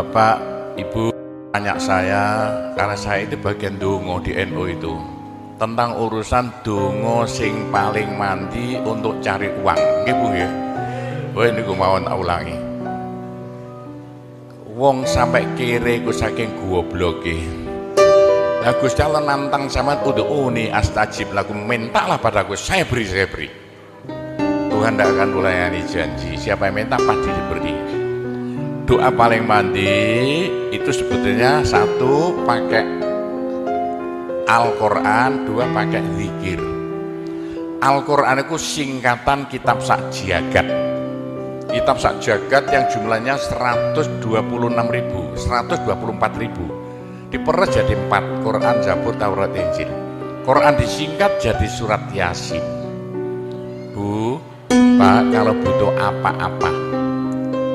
Bapak, Ibu tanya saya, karena saya itu bagian dongo di NU itu, tentang urusan dongo sing paling mandi untuk cari uang. Nggih Bu nggih. Wah niku mawon tak ulangi. Wong sampai kere ku saking gobloke. Lah Gusti Allah nantang sampean ud'uni astajib lakum, mintalah padaku, saya beri. Tuhan tidak akan melayani janji. Siapa yang minta pasti diberi. Doa paling mandi itu sebetulnya satu pakai Al-Quran, dua pakai zikir. Al-Quran itu singkatan kitab sak jagat. Kitab sak jagat yang jumlahnya 124.000 diperes jadi 4, Quran, Zabur, Taurat, Injil. Quran disingkat jadi surat Yasin. Bu, Pak, kalau butuh apa-apa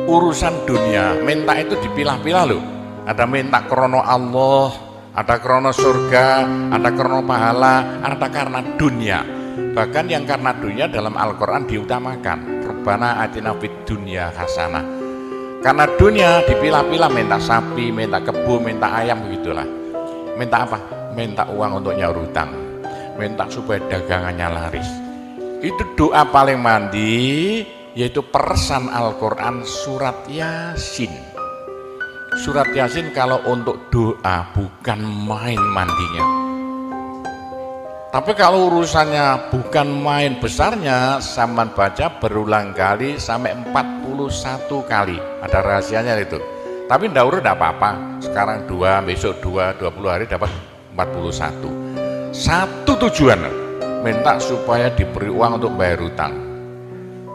urusan dunia, minta itu dipilah-pilah loh. Ada minta krono Allah, ada krono surga, ada krono pahala, ada karena dunia. Bahkan yang karena dunia dalam Al-Quran diutamakan. Rabbana atina fid dunya hasanah. Karena dunia dipilah-pilah, minta sapi, minta kebo, minta ayam, begitulah. Minta apa? Minta uang untuk nyaur hutang, minta supaya dagangannya laris. Itu doa paling mandi, yaitu peresan Al-Quran surat Yasin. Surat Yasin kalau untuk doa bukan main mandinya. Tapi kalau urusannya bukan main besarnya, sampean baca berulang kali sampai 41 kali. Ada rahasianya itu. Tapi ndak urut ndak apa-apa. Sekarang 2, besok 2, 20 hari dapat 41. Satu tujuan, minta supaya diberi uang untuk bayar hutang,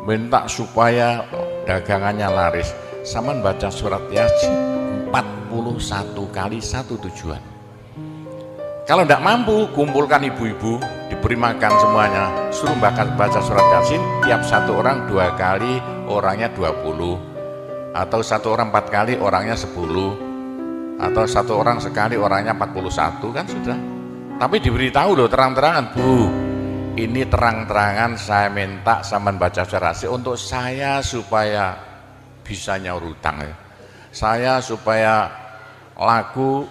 minta supaya dagangannya laris. Sampean baca surat Yasin 41 kali, satu tujuan. Kalau tidak mampu, kumpulkan ibu-ibu, diberi makan semuanya, suruh baca surat Yasin, tiap satu orang 2 kali, orangnya 20, atau satu orang 4 kali, orangnya 10, atau satu orang sekali, orangnya 41, kan sudah. Tapi diberitahu loh terang-terangan, Bu, ini terang-terangan saya minta sampean baca surat Yasin untuk saya supaya bisa nyaur hutang ya. Saya supaya laku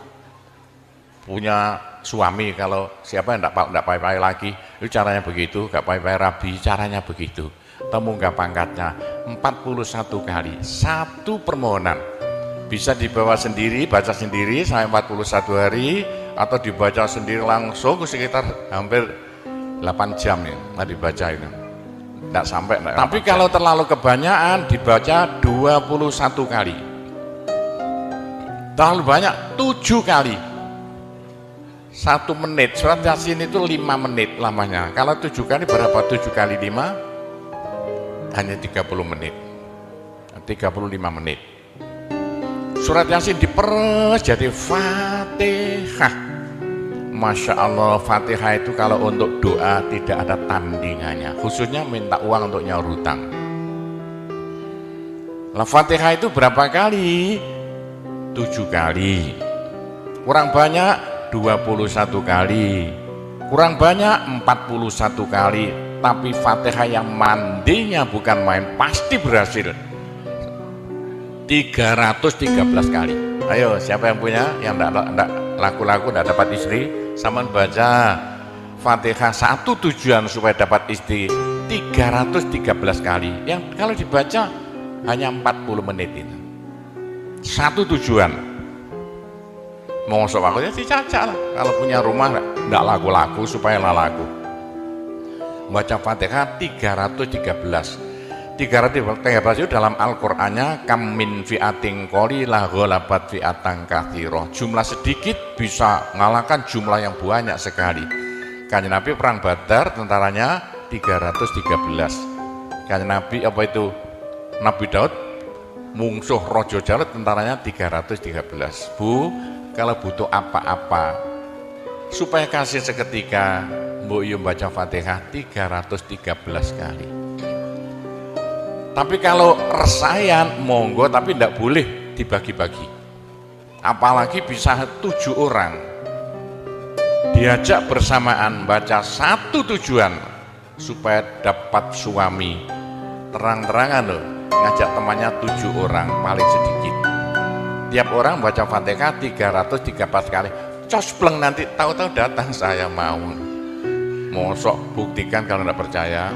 punya suami, kalau siapa yang enggak pai-pai lagi, itu caranya begitu, enggak pai-pai rabi, caranya begitu. Temunggah pangkatnya 41 kali, satu permohonan. Bisa dibawa sendiri, baca sendiri sampai 41 hari, atau dibaca sendiri langsung sekitar hampir 8 jam ya, dibaca itu. Enggak sampai. Tapi kalau terlalu kebanyakan dibaca 21 kali. Terlalu banyak 7 kali. 1 menit, surat Yasin itu 5 menit lamanya. Kalau 7 kali berapa? 7 kali 5 hanya 30 menit, 35 menit. Surat Yasin diperes jadi Fatihah. Masya Allah, Fatihah itu kalau untuk doa tidak ada tandingannya, khususnya minta uang untuk nyaur hutang. Lah Fatihah itu berapa kali? 7 kali. Kurang banyak 21 kali, kurang banyak 41 kali. Tapi Fatihah yang mandinya bukan main, pasti berhasil 313 kali. Ayo siapa yang punya, yang enggak laku-laku enggak dapat istri, sama baca Fatihah satu tujuan supaya dapat istri 313 kali. Yang kalau dibaca hanya 40 menit itu. Satu tujuan. Mau sok waktunya si caca lah. Kalau punya rumah enggak laku-laku supaya laku. Baca Fatihah 313 itu dalam Al-Qur'annya kam min fi'atin qalilah ghalabat fi'atan katsirah. Jumlah sedikit bisa mengalahkan jumlah yang banyak sekali. Kanjeng Nabi perang Badar tentaranya 313. Kanjeng Nabi apa itu? Nabi Daud mungsuh Raja Jalut tentaranya 313. Bu, kalau butuh apa-apa supaya kasih seketika, Mbok Yu baca Fatihah 313 kali. Tapi kalau resayan monggo, tapi tidak boleh dibagi-bagi. Apalagi bisa 7 orang diajak bersamaan baca satu tujuan supaya dapat suami. Terang-terangan loh, ngajak temannya 7 orang paling sedikit. Tiap orang baca Fatihah 313 kali. Cospleng nanti tahu-tahu datang saya mau. Mosok buktikan kalau tidak percaya.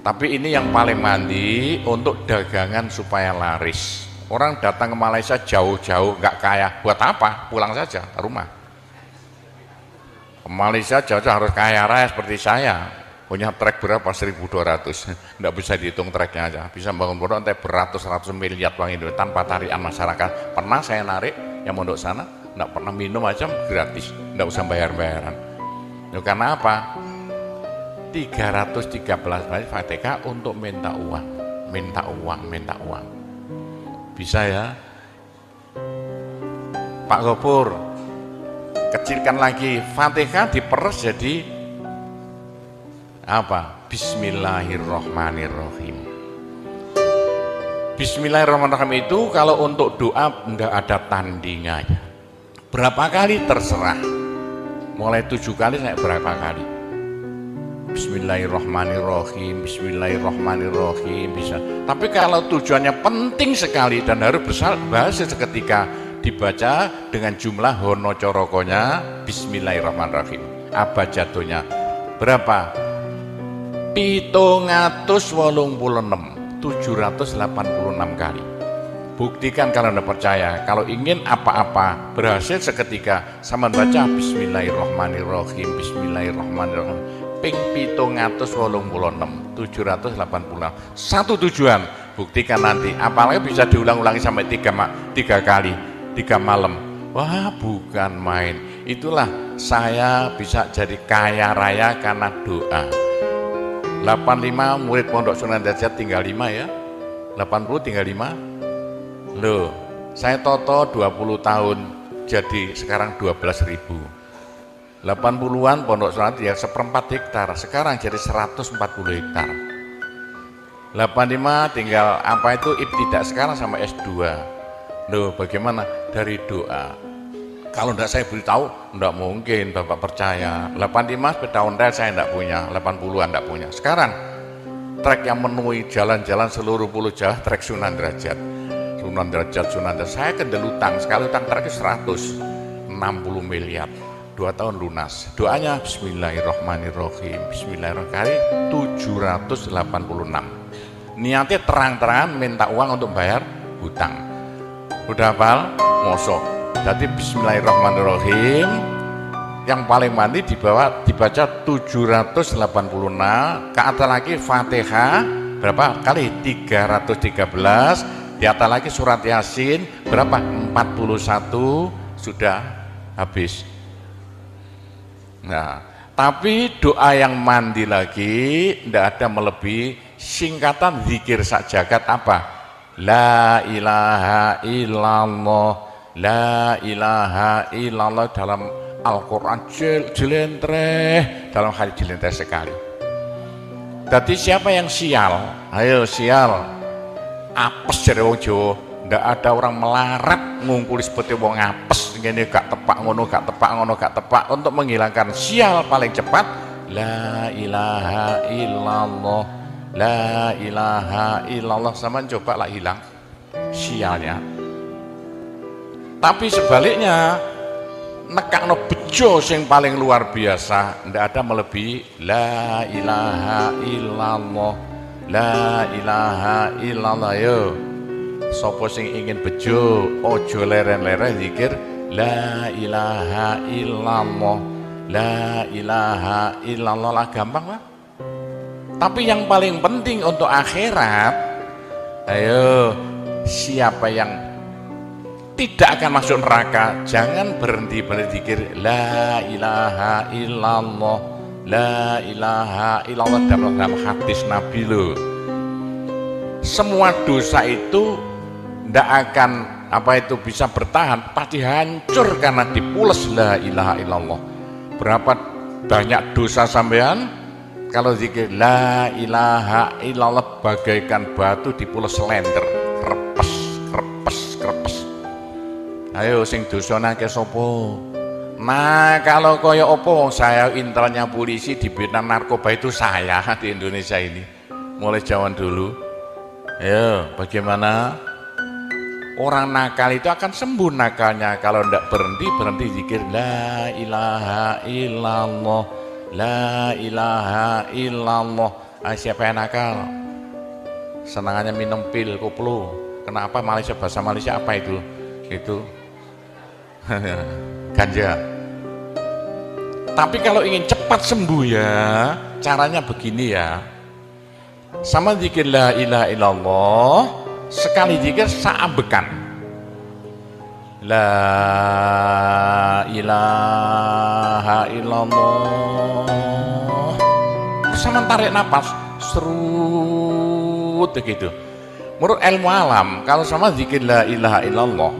Tapi ini yang paling mandi untuk dagangan supaya laris. Orang datang ke Malaysia jauh-jauh nggak kaya, buat apa? Pulang saja ke rumah. Ke Malaysia jauh-jauh harus kaya raya seperti saya. Punya trek berapa? 1.200. Nggak bisa dihitung treknya aja. Bisa bangun pondok nanti beratus-ratus miliar uang Indonesia tanpa tarian masyarakat. Pernah saya narik yang mondok sana, nggak pernah minum aja gratis, nggak usah bayar-bayaran. Ya, karena apa? 313 kali Fatihah untuk minta uang, minta uang, minta uang. Bisa ya? Pak Gopur, kecilkan lagi Fatihah diperes jadi apa? Bismillahirrohmanirrohim. Bismillahirrohmanirrohim itu kalau untuk doa enggak ada tandingannya. Berapa kali terserah. Mulai 7 kali saya berapa kali. Bismillahirrohmanirrohim, Bismillahirrohmanirrohim bisa. Tapi kalau tujuannya penting sekali dan harus berhasil seketika dibaca dengan jumlah hono corokonya Bismillahirrohmanirrohim. Abjadnya berapa? 786 kali. Buktikan kalau Anda percaya. Kalau ingin apa-apa berhasil seketika, sama baca Bismillahirrohmanirrohim, Bismillahirrohmanirrohim. Ping 786. Satu tujuan, buktikan nanti. Apalagi bisa diulang-ulangi sampai 3 kali, 3 malam. Wah, bukan main. Itulah saya bisa jadi kaya raya karena doa. 85 murid Pondok Sunan Derajat tinggal 5 ya. 80 tinggal 5. Loh, saya toto 20 tahun jadi sekarang 12.000. 80-an Pondok Sunan ya 1/4 hektar, sekarang jadi 140 hektar. 85 tinggal apa itu ibtidak sekarang sama S2. Loh, bagaimana? Dari doa. Kalau tidak saya beritahu, tidak mungkin Bapak percaya. 85 sepeda ontel saya tidak punya, 80-an tidak punya. Sekarang trek yang memenuhi jalan-jalan seluruh Pulau Jawa, trek Sunan Derajat. Sunan Derajat. Saya kendel utang, sekali utang trek 160 miliar. 2 tahun lunas. Doanya Bismillahirrohmanirrohim, Bismillahirrohmanirrohim 786. Niatnya terang-terangan minta uang untuk bayar hutang. Udah hafal? Mosok. Jadi Bismillahirrohmanirrohim yang paling mandi dibaca 786. Ke atas lagi Fatihah berapa kali? 313. Di atas lagi surat Yasin berapa? 41. Sudah habis. Nah, tapi doa yang mandi lagi tidak ada melebihi singkatan zikir sak jagat apa? La ilaha illallah, la ilaha illallah dalam Al-Quran jelentreh, dalam hadis jelentreh sekali. Jadi siapa yang sial? Ayo sial. Apes dari wong Jawa. Ndak ada orang melarat ngungkuli seperti wong apes ngene gak tepak ngono gak tepak ngono gak tepak. Untuk menghilangkan sial paling cepat la ilaha illallah, la ilaha illallah. Sama coba lah hilang sialnya. Tapi sebaliknya nekakno bejo sing paling luar biasa ndak ada melebihi la ilaha illallah, la ilaha illallah. Yo sopo sing ingin bejo ojo leren-leren zikir la ilaha illallah, la ilaha illallah lah, gampang lah. Tapi yang paling penting untuk akhirat, ayo siapa yang tidak akan masuk neraka jangan berhenti berzikir la ilaha illallah, la ilaha illallah dalam hadis Nabi loh. Semua dosa itu tidak akan bisa bertahan, pasti hancur karena dipules la ilaha illallah. Berapa banyak dosa sampean kalau zikir la ilaha illallah bagaikan batu dipules lenter, krepes krepes krepes. Ayo sing dosane akeh sapa? Nah, kalau koyo opo saya intelnya polisi di bidang narkoba itu saya di Indonesia ini mulai zaman dulu. Ayo bagaimana? Orang nakal itu akan sembuh nakalnya kalau tidak berhenti zikir la ilaha illallah, la ilaha illallah. Siapa yang nakal? Senangannya minum pil koplo. Kenapa? Malaysia, bahasa Malaysia apa itu? Itu ganja. Tapi kalau ingin cepat sembuh ya, caranya begini ya. Sama zikir la ilaha illallah, sekali zikir saambekan. La ilaha illallah. Sama tarik napas, serut begitu. Menurut ilmu alam, kalau sama zikir la ilaha illallah,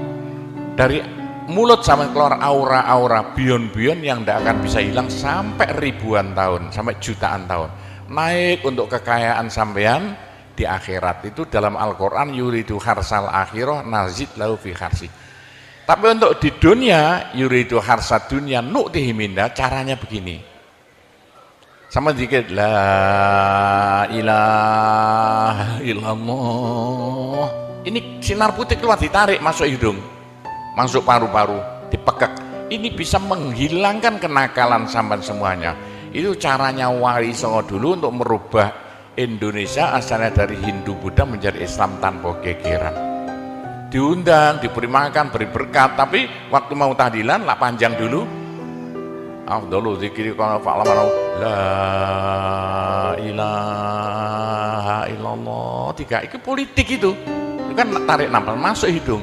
dari mulut sampai keluar aura-aura bion-bion yang tidak akan bisa hilang sampai ribuan tahun, sampai jutaan tahun. Naik untuk kekayaan sampean di akhirat. Itu dalam Al-Quran, yuridu harsal akhirah nazid lahu fi harsi. Tapi untuk di dunia, yuridu harsad dunia nu'tihi minda, caranya begini. Sama dikit la ilaha illallah. Ini sinar putih keluar, ditarik masuk hidung, masuk paru-paru, dipekek. Ini bisa menghilangkan kenakalan sampai semuanya. Itu caranya Wali Songo dulu untuk merubah Indonesia asalnya dari Hindu Buddha menjadi Islam tanpa gegeran. Diundang, diberi makan, beri berkat, tapi waktu mau tahlilan lah panjang dulu. Afdalu zikri kana fa'lamu la ilaha illallah. Tiga itu politik itu kan tarik napas masuk hidung.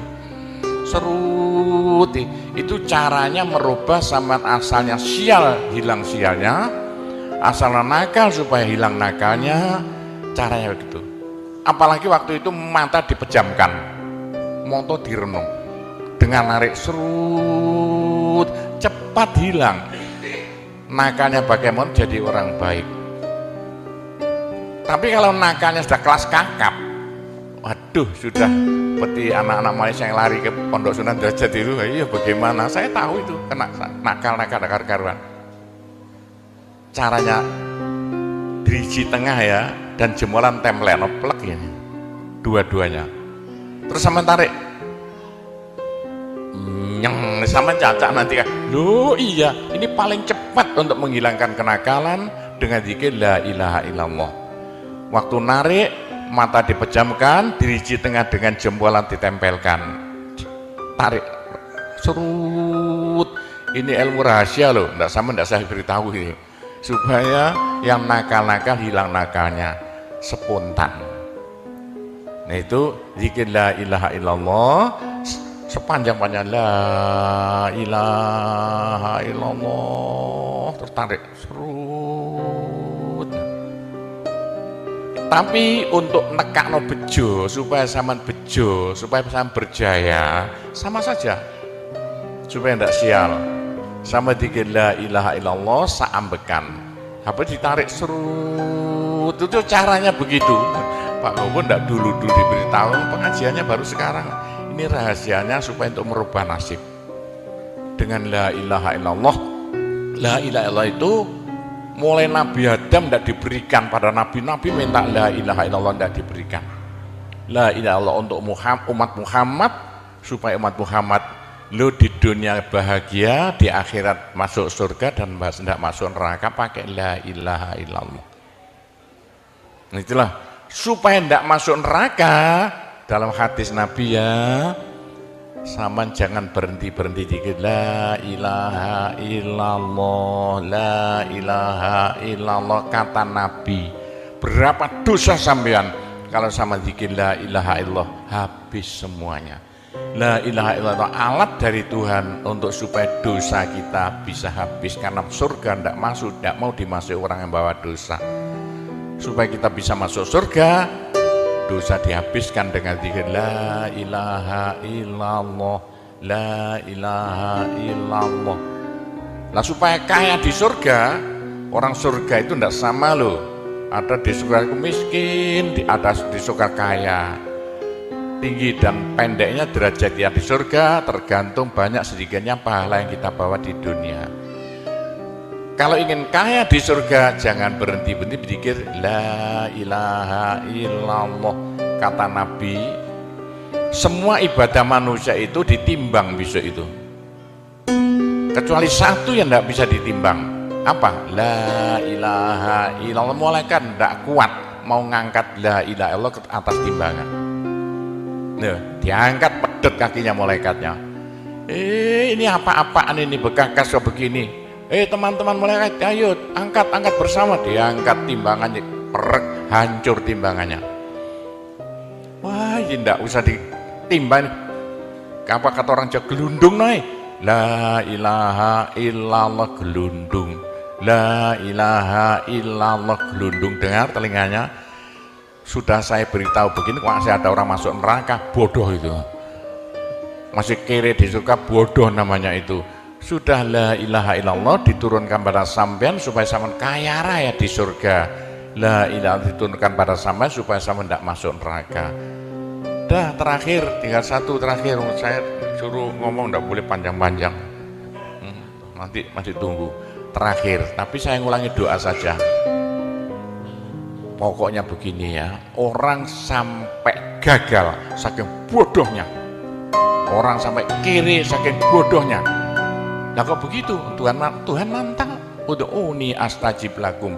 Serut itu caranya merubah sampean asalnya sial hilang sialnya, asalnya nakal supaya hilang nakalnya, caranya begitu. Apalagi waktu itu mata dipejamkan, moto direnung, dengan narik serut cepat hilang nakalnya, bagaimana jadi orang baik. Tapi kalau nakalnya sudah kelas kakap, waduh, sudah seperti anak-anak Malaysia yang lari ke Pondok Sunan Derajat itu, iya bagaimana? Saya tahu itu kena nakal karuan. Caranya diriji tengah ya, dan jemuran template plek ini, dua-duanya. Terus sama tarik, nyeng, sama cacak nanti kan. Loh iya, ini paling cepat untuk menghilangkan kenakalan dengan zikir la ilaha illallah. Waktu narik, mata dipejamkan, diriji tengah dengan jempolan ditempelkan, tarik, serut. Ini ilmu rahasia loh, tidak saya beritahu ini, supaya yang nakal-nakal hilang nakalnya spontan. Nah itu zikir la ilaha illallah, sepanjang-panjang la ilaha illallah, tertarik, serut. Tapi untuk nekakno bejo, supaya sampean bejo, supaya sampean berjaya, sama saja. Supaya tidak sial. Sama dikir la ilaha illallah saambekan. Apa ditarik serut. Itu caranya begitu. Pak Gowo tidak dulu diberitahu, pengajiannya baru sekarang. Ini rahasianya supaya untuk merubah nasib. Dengan la ilaha illallah. La ilaha illallah itu mulai Nabi Adam tidak diberikan, pada nabi-nabi minta la ilaha illallah tidak diberikan. La ilaha illallah untuk umat Muhammad, supaya umat Muhammad lo di dunia bahagia, di akhirat masuk surga, dan tidak masuk neraka pakai la ilaha illallah. Itulah supaya tidak masuk neraka. Dalam hadis Nabi ya, sama jangan berhenti dikit la ilaha illallah, la ilaha illallah. Kata Nabi, berapa dosa sampean kalau sama zikir la ilaha illallah, habis semuanya. La ilaha illallah alat dari Tuhan untuk supaya dosa kita bisa habis, karena surga tidak masuk, tidak mau dimasuki orang yang bawa dosa. Supaya kita bisa masuk surga, dosa dihabiskan dengan zikir la ilaha illallah, la ilaha illallah. Nah supaya kaya di surga, orang surga itu tidak sama loh. Ada di surga miskin, ada di surga kaya. Tinggi dan pendeknya derajat yang di surga tergantung banyak sedikitnya pahala yang kita bawa di dunia. Kalau ingin kaya di surga, jangan berhenti berpikir la ilaha illallah. Kata Nabi, Semua ibadah manusia itu ditimbang besok itu, kecuali satu yang tidak bisa ditimbang. Apa? La ilaha illallah. Malaikat tidak kuat mau ngangkat la ilaha illallah ke atas timbangan. Nah, diangkat pedet kakinya malaikatnya. Ini apa-apaan ini, bekas begini. Teman-teman malaikat, ayo angkat bersama. Diangkat timbangannya, perek, hancur timbangannya. Wah, ini tidak usah ditimbang. Apa kata orang Jawa, gelundung naik. La ilaha illallah, gelundung. La ilaha illallah, gelundung. Dengar telinganya, sudah saya beritahu begini, kok masih ada orang masuk neraka, bodoh itu. Masih kere di surga, bodoh namanya itu. Sudah la ilaha illallah diturunkan pada sampean supaya sampean kaya raya di surga. La ilaha diturunkan pada sampean supaya sampean tidak masuk neraka. Dah, terakhir, tinggal satu terakhir. Saya suruh ngomong tidak boleh panjang-panjang. Nanti masih tunggu. Terakhir, tapi saya ngulangi doa saja. Pokoknya begini ya, orang sampai gagal saking bodohnya, orang sampai kiri saking bodohnya. Nah kok begitu? Tuhan nantang, ud'uni astajib lakum.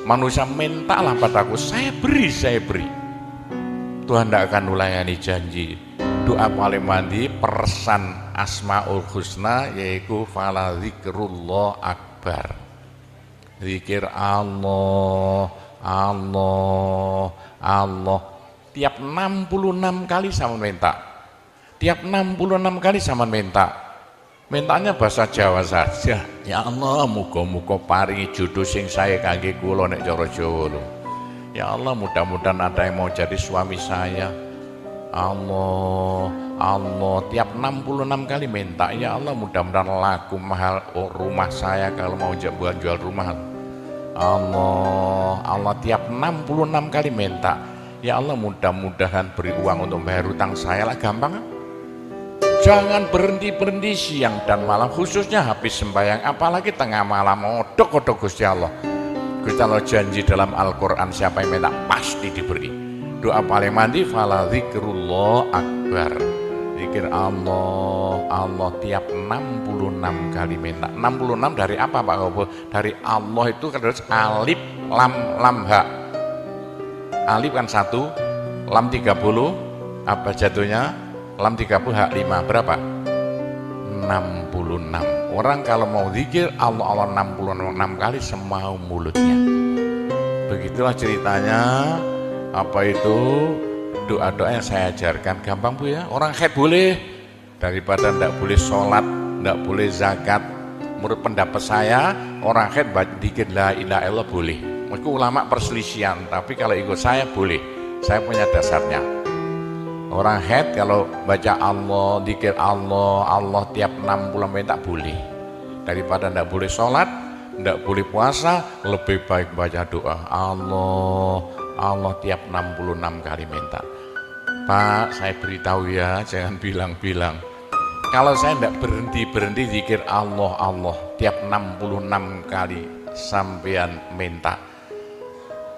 Manusia mintalah padaku, saya beri. Tuhan tidak akan ulayani janji. Doa paling mandi persan Asmaul Husna, yaitu fala zikrullah akbar. Zikir Allah. Tiap 66 kali sama minta. Tiap 66 kali sama minta. Mintanya bahasa Jawa saja. Ya Allah, muga-muga paringi jodoh sing sae kangge kula nek cara Jawa lho. Ya Allah, mudah-mudahan ada yang mau jadi suami saya. Allah, tiap 66 kali minta. Ya Allah, mudah-mudahan laku mahal rumah saya kalau mau jual rumah. Allah, tiap 66 kali minta. Ya Allah, mudah-mudahan beri uang untuk bayar hutang saya lah, gampang. Jangan berhenti siang dan malam, khususnya habis sembahyang, apalagi tengah malam. Odok Gusti Allah. Gusti Allah janji dalam Al-Quran, siapa yang minta pasti diberi. Doa paling mandi fala zikrullah akbar. Zikir Allah tiap 66 kali minta. 66 dari apa Pak Gobo? Dari Allah itu kan harus alif lam ha. Alif kan 1, lam 30, apa jatuhnya? Lam 30 hak 5, berapa? 66. Orang kalau mau zikir Allah 66 kali semau mulutnya. Begitulah ceritanya. Apa itu doa-doa yang saya ajarkan, gampang Bu ya. Orang haid boleh, daripada tidak boleh sholat, tidak boleh zakat. Menurut pendapat saya, orang haid dikit la ilaha illallah boleh. Meskipun ulama perselisihan, tapi kalau ikut saya boleh. Saya punya dasarnya. Orang haid kalau baca Allah, dikir Allah tiap 60 menit tak boleh. Daripada tidak boleh sholat, tidak boleh puasa, lebih baik baca doa Allah tiap 66 kali minta. Pak, saya beritahu ya, jangan bilang-bilang. Kalau saya tidak berhenti zikir Allah tiap 66 kali sampean minta.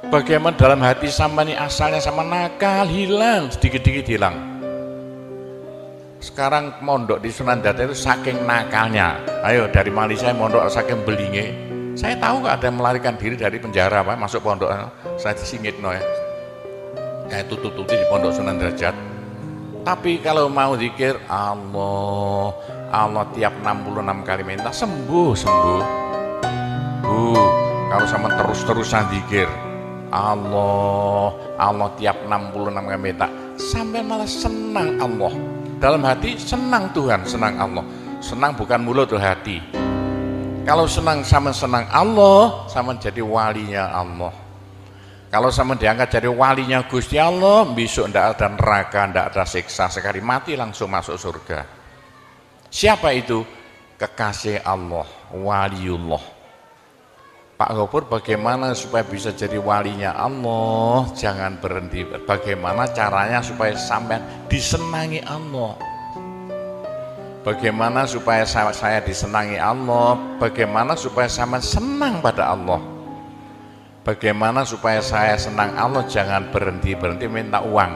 Bagaimana dalam hati sampean ini asalnya sama nakal, hilang, sedikit-sedikit hilang. Sekarang mondok di Sunan Data itu saking nakalnya. Ayo dari Malaysia mondok saking belinge. Saya tahu gak ada yang melarikan diri dari penjara Pak, masuk pondok. Saya disingit ya. Kayak tutut-tutut di pondok Sunan Derajat. Tapi kalau mau zikir Allah tiap 66 kali minta, sembuh. Kalau sama terus-terusan zikir Allah tiap 66 kali minta, sampai malah senang Allah. Dalam hati senang Tuhan, senang Allah. Senang bukan mulut tuh hati. Kalau senang Allah, sama jadi walinya Allah. Kalau sama diangkat jadi walinya Gusti Allah, besok tidak ada neraka, tidak ada siksa, sekali mati langsung masuk surga. Siapa itu? Kekasih Allah, waliullah. Pak Gopur, bagaimana supaya bisa jadi walinya Allah? Jangan berhenti. Bagaimana caranya supaya sampai disenangi Allah? Bagaimana supaya saya disenangi Allah? Bagaimana supaya saya senang pada Allah? Bagaimana supaya saya senang Allah? Jangan berhenti minta uang.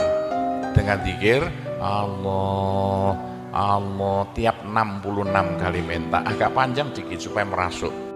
Dengan zikir Allah, Allah, tiap 66 kali minta, agak panjang dikit supaya merasuk.